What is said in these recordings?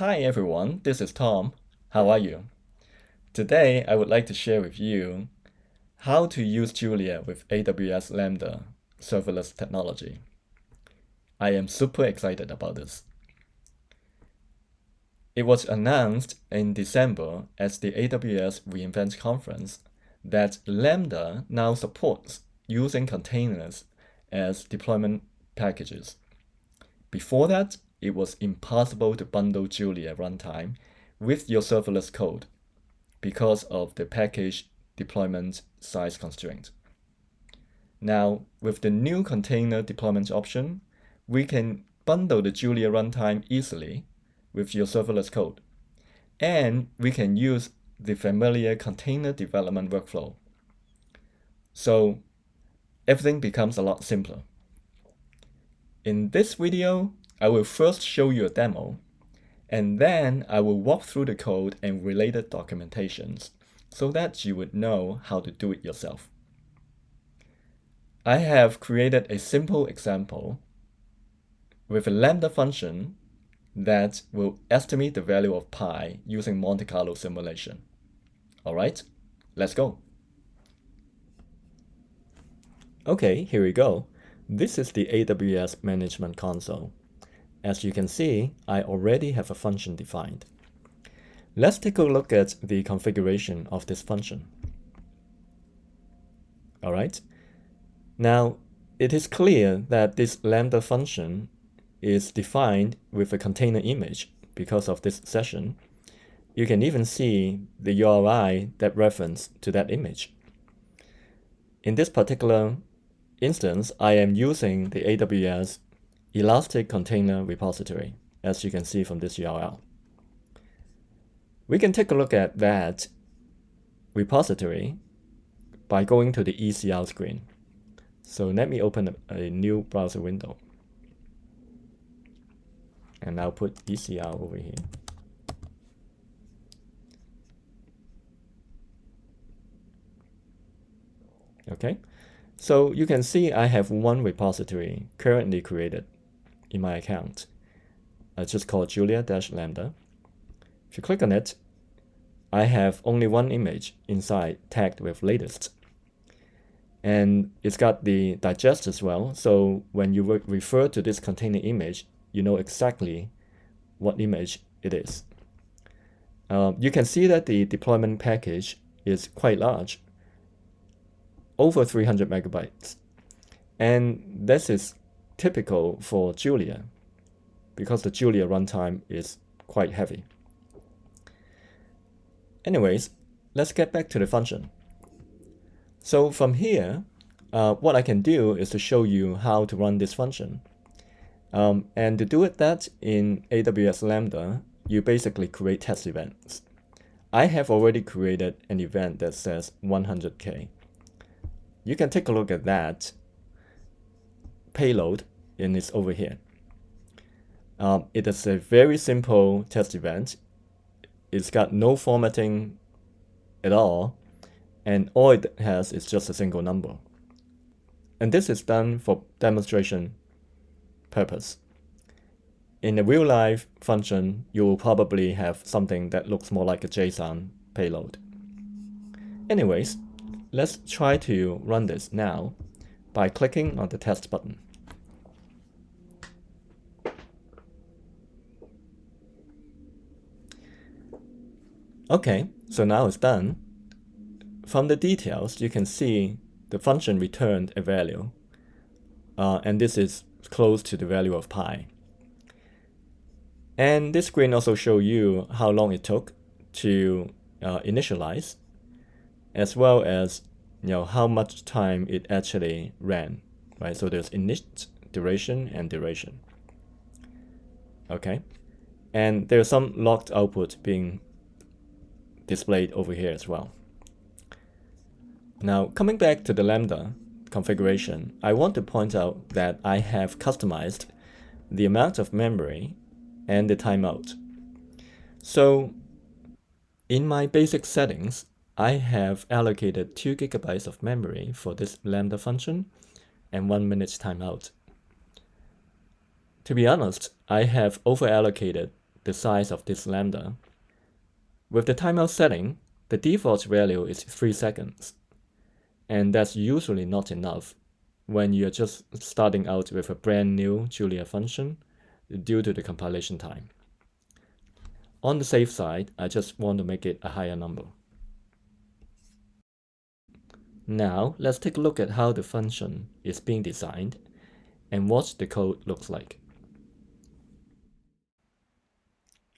Hi everyone, this is Tom. How are you? Today I would like to share with you how to use Julia with AWS Lambda serverless technology. I am super excited about this. It was announced in December at the AWS reInvent conference that Lambda now supports using containers as deployment packages. Before that, it was impossible to bundle Julia runtime with your serverless code because of the package deployment size constraint. Now, with the new container deployment option, we can bundle the Julia runtime easily with your serverless code. And we can use the familiar container development workflow. So everything becomes a lot simpler. In this video, I will first show you a demo, and then I will walk through the code and related documentations so that you would know how to do it yourself. I have created a simple example with a Lambda function that will estimate the value of pi using Monte Carlo simulation. All right, let's go. Okay, here we go. This is the AWS Management Console. As you can see, I already have a function defined. Let's take a look at the configuration of this function. All right. Now, it is clear that this Lambda function is defined with a container image because of this session. You can even see the URI that reference to that image. In this particular instance, I am using the AWS Elastic Container Repository, as you can see from this URL. We can take a look at that repository by going to the ECR screen. So let me open a new browser window. And I'll put ECR over here. Okay, so you can see I have one repository currently created in my account. It's just called Julia-Lambda. If you click on it, I have only one image inside tagged with latest. And it's got the digest as well. So when you refer to this container image, you know exactly what image it is. You can see that the deployment package is quite large, over 300 megabytes. And this is typical for Julia because the Julia runtime is quite heavy. Anyways, let's get back to the function. So from here, what I can do is to show you how to run this function. And to do it that in AWS Lambda, you basically create test events. I have already created an event that says 100K. You can take a look at that payload, and it's over here. It is a very simple test event. It's got no formatting at all, and all it has is just a single number. And this is done for demonstration purpose. In a real-life function, you will probably have something that looks more like a JSON payload. Anyways, let's try to run this now by clicking on the test button. Okay, so now it's done. From the details, you can see the function returned a value, and this is close to the value of pi. And this screen also shows you how long it took to initialize, as well as how much time it actually ran, right? So there's init, duration, and duration. Okay, and there's some logged output being displayed over here as well. Now, coming back to the Lambda configuration, I want to point out that I have customized the amount of memory and the timeout. So in my basic settings, I have allocated 2 gigabytes of memory for this Lambda function and 1 minute timeout. To be honest, I have over allocated the size of this lambda. With the timeout setting, the default value is 3 seconds, and that's usually not enough when you're just starting out with a brand new Julia function due to the compilation time. On the safe side, I just want to make it a higher number. Now, let's take a look at how the function is being designed and what the code looks like.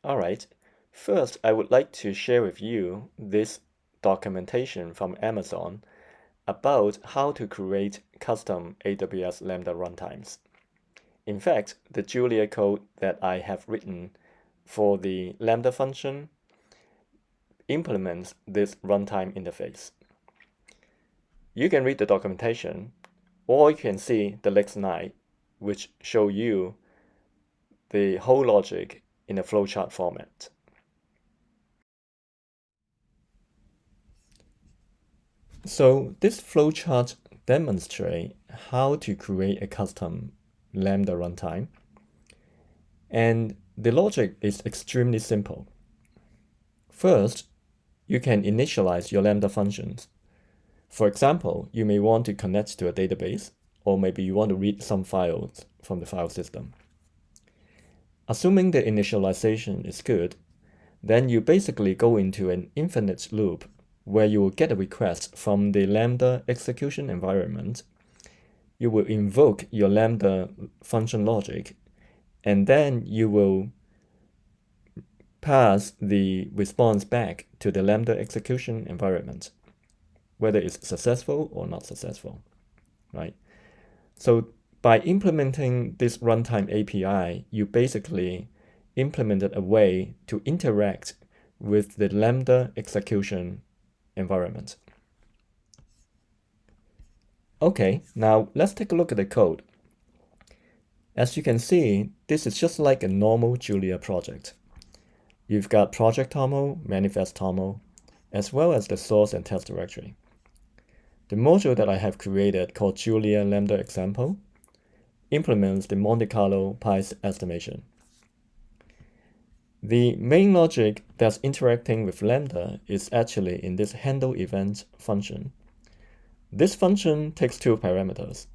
Alright, first I would like to share with you this documentation from Amazon about how to create custom AWS Lambda runtimes. In fact, the Julia code that I have written for the Lambda function implements this runtime interface. You can read the documentation, or you can see the next slide, which show you the whole logic in a flowchart format. So this flowchart demonstrates how to create a custom Lambda runtime. And the logic is extremely simple. First, you can initialize your Lambda functions. For example, you may want to connect to a database, or maybe you want to read some files from the file system. Assuming the initialization is good, then you basically go into an infinite loop where you will get a request from the Lambda execution environment. You will invoke your Lambda function logic, and then you will pass the response back to the Lambda execution environment, whether it's successful or not successful, right? So by implementing this runtime API, you basically implemented a way to interact with the Lambda execution environment. Okay, now let's take a look at the code. As you can see, this is just like a normal Julia project. You've got project toml, manifest toml, as well as the source and test directory. The module that I have created, called Julia Lambda example, implements the Monte Carlo pi estimation. The main logic that's interacting with Lambda is actually in this handle event function. This function takes two parameters.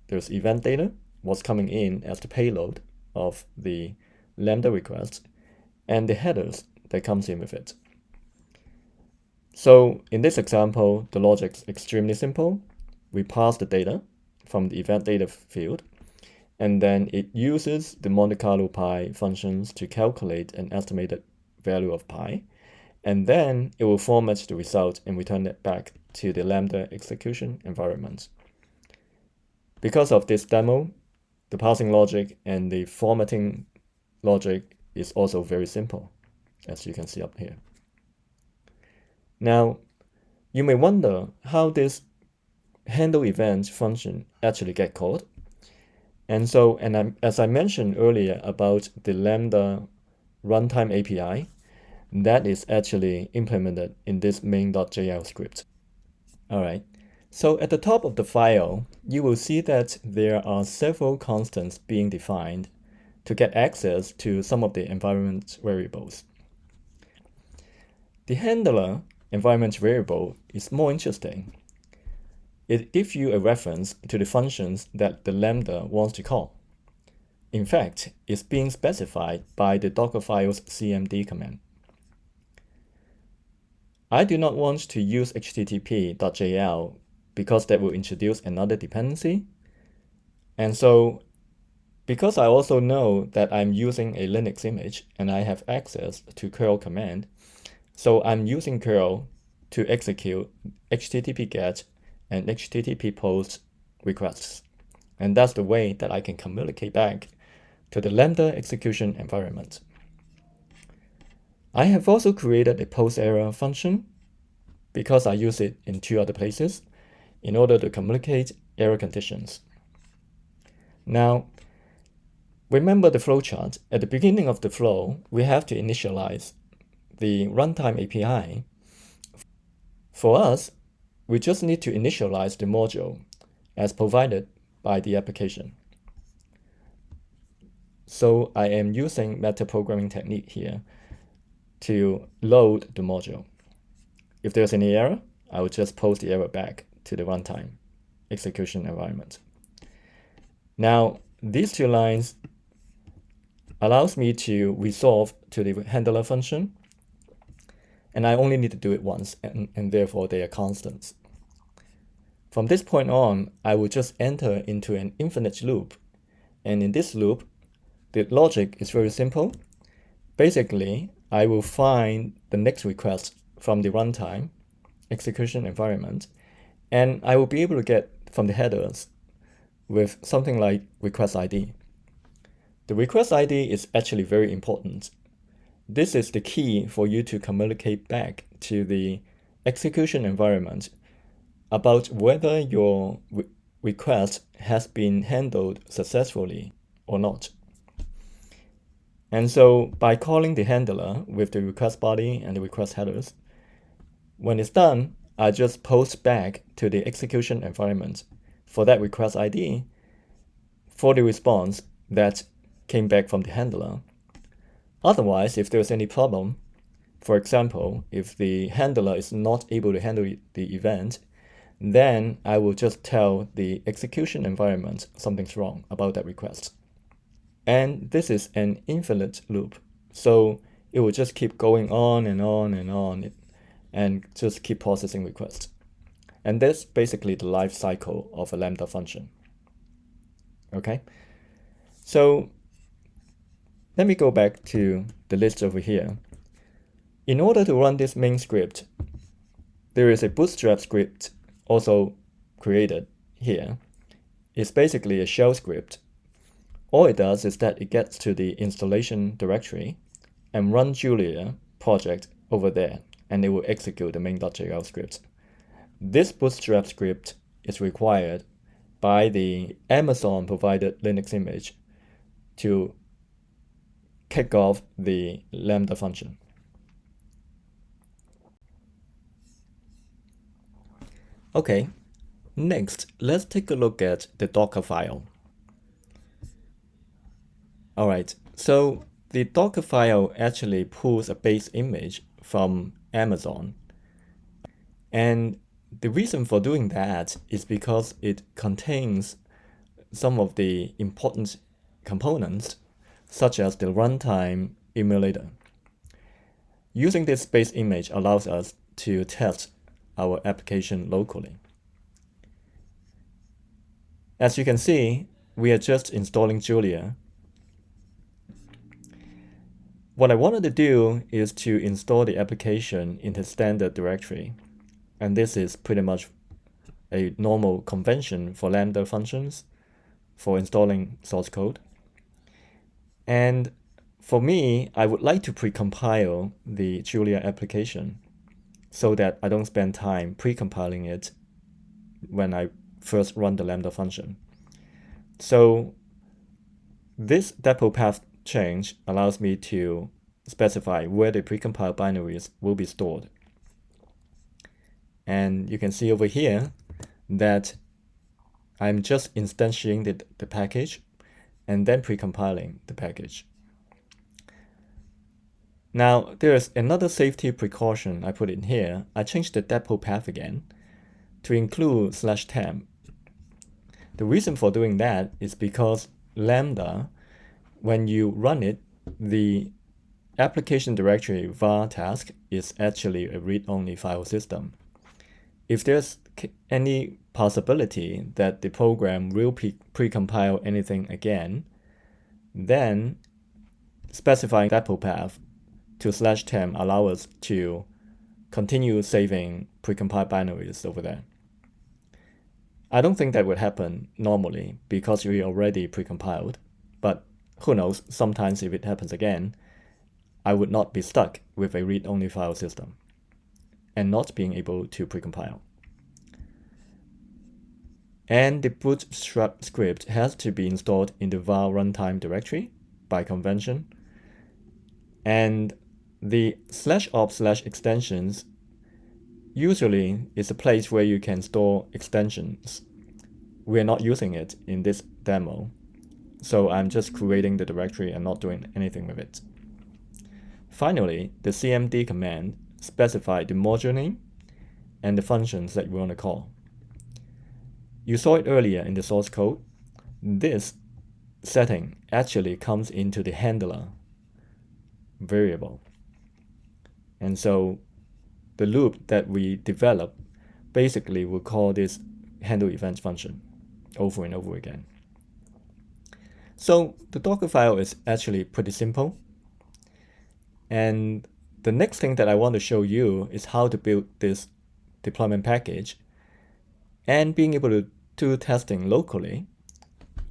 There's event data, what's coming in as the payload of the Lambda request, and the headers that comes in with it. So in this example, the logic is extremely simple. We pass the data from the event data field, and then it uses the Monte Carlo pi functions to calculate an estimated value of pi, and then it will format the result and return it back to the Lambda execution environment. Because of this demo, the parsing logic and the formatting logic is also very simple, as you can see up here. Now, you may wonder how this handle event function actually get called. And so, as I mentioned earlier about the Lambda runtime API, that is actually implemented in this main.jl script. All right, so at the top of the file, you will see that there are several constants being defined to get access to some of the environment variables. The handler environment variable is more interesting. It gives you a reference to the functions that the Lambda wants to call. In fact, it's being specified by the Dockerfile's cmd command. I do not want to use http.jl because that will introduce another dependency. And so, because I also know that I'm using a Linux image and I have access to curl command, so I'm using curl to execute http get and http post requests. And that's the way that I can communicate back to the Lambda execution environment. I have also created a post error function because I use it in two other places in order to communicate error conditions. Now, remember the flowchart. At the beginning of the flow, we have to initialize the runtime API. For us, we just need to initialize the module as provided by the application. So I am using metaprogramming technique here to load the module. If there's any error, I will just post the error back to the runtime execution environment. Now, these two lines allows me to resolve to the handler function, and I only need to do it once, and therefore they are constants. From this point on, I will just enter into an infinite loop, and in this loop, the logic is very simple. Basically, I will find the next request from the runtime execution environment, and I will be able to get from the headers with something like request ID. The request ID is actually very important. This is the key for you to communicate back to the execution environment about whether your request has been handled successfully or not. And so by calling the handler with the request body and the request headers, when it's done, I just post back to the execution environment for that request ID for the response that came back from the handler. Otherwise, if there's any problem, for example, if the handler is not able to handle the event, then I will just tell the execution environment something's wrong about that request. And this is an infinite loop, so it will just keep going on and on and on and just keep processing requests. And that's basically the life cycle of a Lambda function. Okay, so let me go back to the list over here. In order to run this main script, there is a bootstrap script also created here. It's basically a shell script. All it does is that it gets to the installation directory and run Julia project over there, and it will execute the main.jl script. This bootstrap script is required by the Amazon provided Linux image to kick off the Lambda function. Okay, next, let's take a look at the Docker file. All right, so the Docker file actually pulls a base image from Amazon. And the reason for doing that is because it contains some of the important components, such as the runtime emulator. Using this base image allows us to test our application locally. As you can see, we are just installing Julia. What I wanted to do is to install the application in the standard directory. And this is pretty much a normal convention for Lambda functions for installing source code. And for me, I would like to precompile the Julia application so that I don't spend time precompiling it when I first run the Lambda function. So this depot path change allows me to specify where the precompiled binaries will be stored. And you can see over here that I'm just instantiating the package and then precompiling the package. Now, there's another safety precaution I put in here. I changed the depot path again to include /temp. The reason for doing that is because Lambda, when you run it, the application directory var task is actually a read-only file system. If there's any possibility that the program will precompile anything again, then specifying depot path to /temp allow us to continue saving precompiled binaries over there. I don't think that would happen normally because we already precompiled, but who knows, sometimes if it happens again, I would not be stuck with a read-only file system and not being able to precompile. And the bootstrap script has to be installed in the var runtime directory by convention. And the /op/extensions usually is a place where you can store extensions. We're not using it in this demo. so I'm just creating the directory and not doing anything with it. Finally, the cmd command specifies the module name and the functions that we want to call. You saw it earlier in the source code. This setting actually comes into the handler variable. And so the loop that we develop basically will call this handle events function over and over again. So the Docker file is actually pretty simple. And the next thing that I want to show you is how to build this deployment package and being able to do testing locally.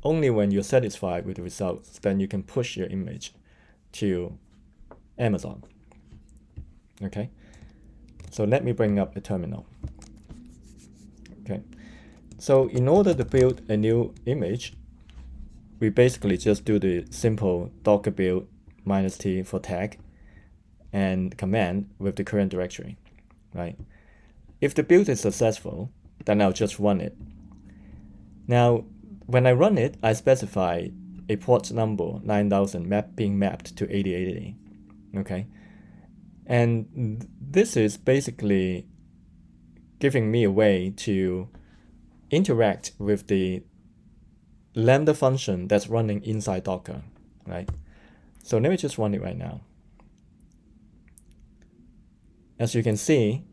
Only when you're satisfied with the results, then you can push your image to Amazon. Okay, so let me bring up a terminal. Okay, so in order to build a new image, we basically just do the simple docker build -t for tag and command with the current directory, right? If the build is successful, then I'll just run it. Now, when I run it, I specify a port number 9000 being mapped to 8080, okay? And this is basically giving me a way to interact with the Lambda function that's running inside Docker, right? So let me just run it right now. As you can see,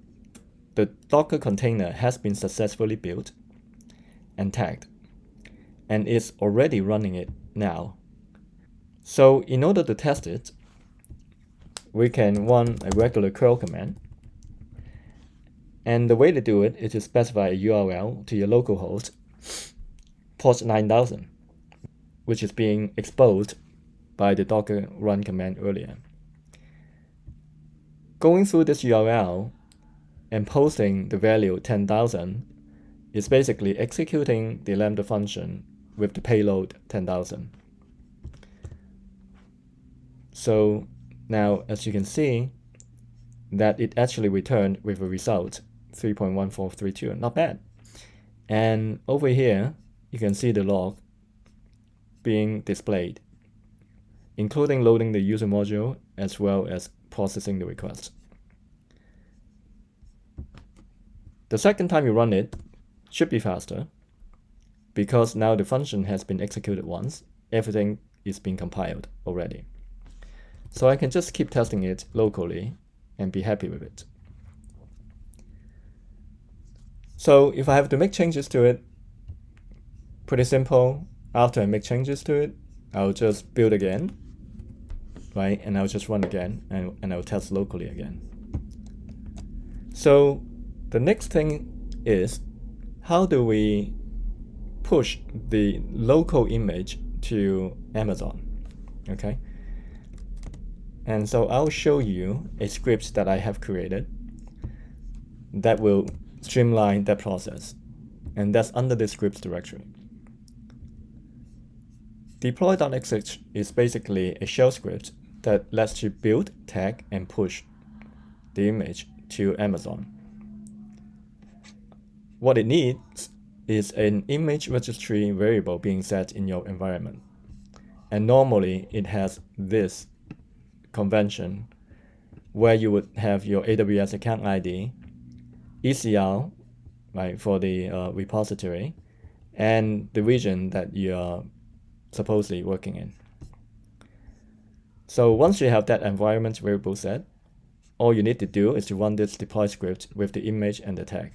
the Docker container has been successfully built and tagged, and it's already running it now. So in order to test it, we can run a regular curl command. And the way to do it is to specify a URL to your localhost, port 9000, which is being exposed by the Docker run command earlier. Going through this URL and posting the value 10,000 is basically executing the Lambda function with the payload 10,000. So now, as you can see, that it actually returned with a result 3.1432, not bad. And over here, you can see the log being displayed, including loading the user module as well as processing the request. The second time you run it should be faster because now the function has been executed once, everything is being compiled already. So I can just keep testing it locally and be happy with it. So if I have to make changes to it, pretty simple. After I make changes to it, I'll just build again, right? And I'll just run again and I'll test locally again. So the next thing is, how do we push the local image to Amazon, okay? And so I'll show you a script that I have created that will streamline that process. And that's under the scripts directory. Deploy.xh is basically a shell script that lets you build, tag, and push the image to Amazon. What it needs is an image registry variable being set in your environment. And normally it has this convention where you would have your AWS account ID, ECR, right, for the repository, and the region that you are supposedly working in. So once you have that environment variable set, all you need to do is to run this deploy script with the image and the tag.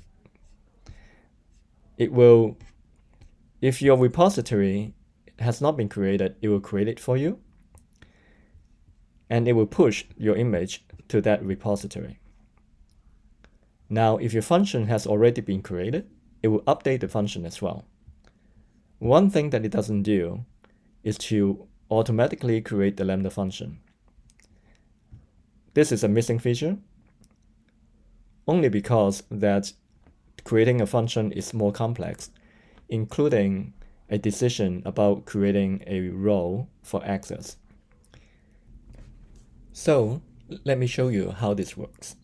It will, if your repository has not been created, it will create it for you, and it will push your image to that repository. Now, if your function has already been created, it will update the function as well. One thing that it doesn't do is to automatically create the Lambda function. This is a missing feature, only because that creating a function is more complex, including a decision about creating a role for access. So let me show you how this works.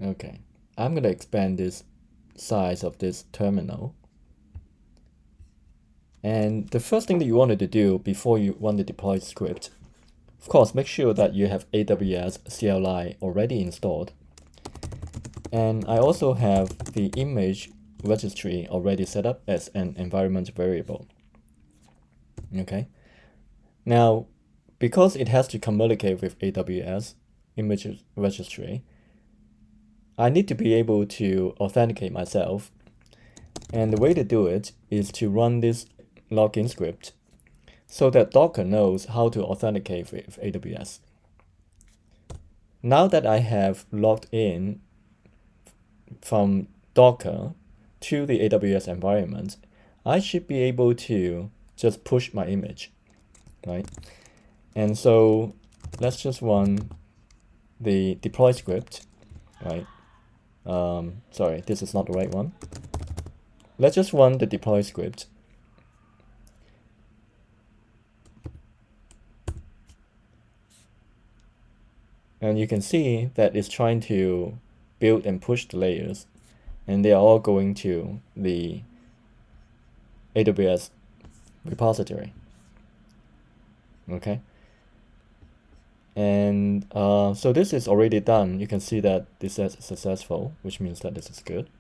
Okay, I'm going to expand this size of this terminal. And the first thing that you wanted to do before you run the deploy script, of course, make sure that you have AWS CLI already installed. And I also have the image registry already set up as an environment variable. Okay. Now, because it has to communicate with AWS image registry, I need to be able to authenticate myself. And the way to do it is to run this login script so that Docker knows how to authenticate with AWS. Now that I have logged in from Docker to the AWS environment, I should be able to just push my image, right? And so let's just run the deploy script, right? Sorry, this is not the right one. Let's just run the deploy script. And you can see that it's trying to build and push the layers, and they are all going to the AWS repository. Okay. And so this is already done. You can see that this is successful, which means that this is good.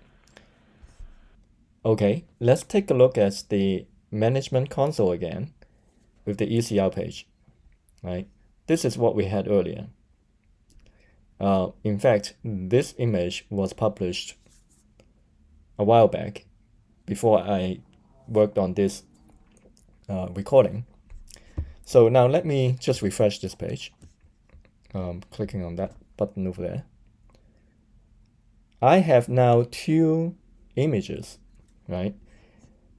Okay, let's take a look at the management console again with the ECR page, right? This is what we had earlier. In fact, this image was published a while back before I worked on this recording. So now let me just refresh this page. Clicking on that button over there. I have now two images, right?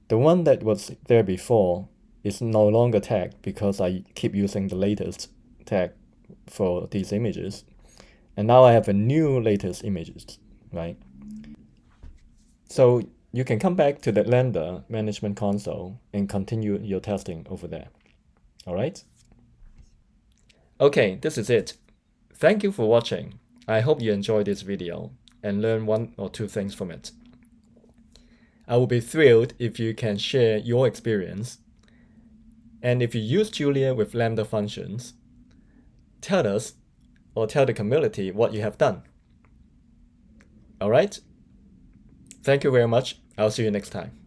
The one that was there before is no longer tagged because I keep using the latest tag for these images. And now I have a new latest images, right? So you can come back to the Lambda management console and continue your testing over there. All right? Okay, this is it. Thank you for watching. I hope you enjoyed this video and learned one or two things from it. I will be thrilled if you can share your experience. And if you use Julia with Lambda functions, tell us or tell the community what you have done. All right? Thank you very much. I'll see you next time.